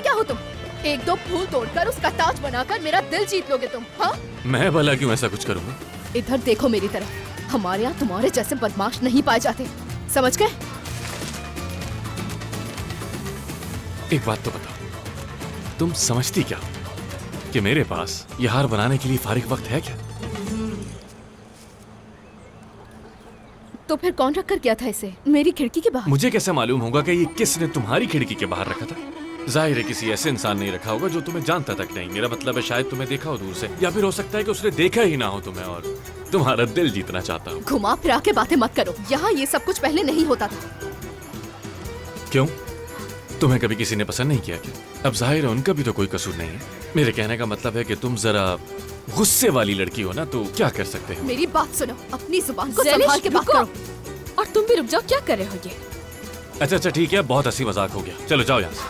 जानते क्या हो तुम? एक दो फूल तोड़कर उसका ताज बनाकर मेरा दिल जीत लोगे तुम, हाँ? मैं भला क्यों ऐसा कुछ करूँगा? इधर देखो मेरी तरफ। हमारे यहाँ तुम्हारे जैसे बदमाश नहीं पाए जाते, समझ गए? एक बात तो बताओ, तुम समझती क्या हो कि मेरे पास ये हार बनाने के लिए फारिग वक्त है क्या? तो फिर कौन रख कर गया था इसे मेरी खिड़की के बाहर? मुझे कैसे मालूम होगा कि ये किसने तुम्हारी खिड़की के बाहर रखा था? जाहिर है किसी ऐसे इंसान ने रखा होगा जो तुम्हें जानता तक नहीं। मेरा मतलब है शायद तुम्हें देखा हो दूर से, या फिर हो सकता है कि उसने देखा ही ना हो तुम्हें और तुम्हारा दिल जीतना चाहता हो। घुमा फिरा के बातें मत करो। यहाँ ये सब कुछ पहले नहीं होता था। क्यों? तुम्हें कभी किसी ने पसंद नहीं किया क्या? अब जाहिर है उनका भी तो कोई कसूर नहीं है। मेरे कहने का मतलब है कि तुम जरा गुस्से वाली लड़की हो ना, तो क्या कर सकते हो? मेरी बात सुनो, अपनी जुबान को ज़ैलिश, संभाल के बात रुको। करो। और तुम भी रुक जाओ, क्या कर रहे हो ये? अच्छा ठीक है, बहुत हंसी मजाक हो गया, चलो जाओ यहाँ से।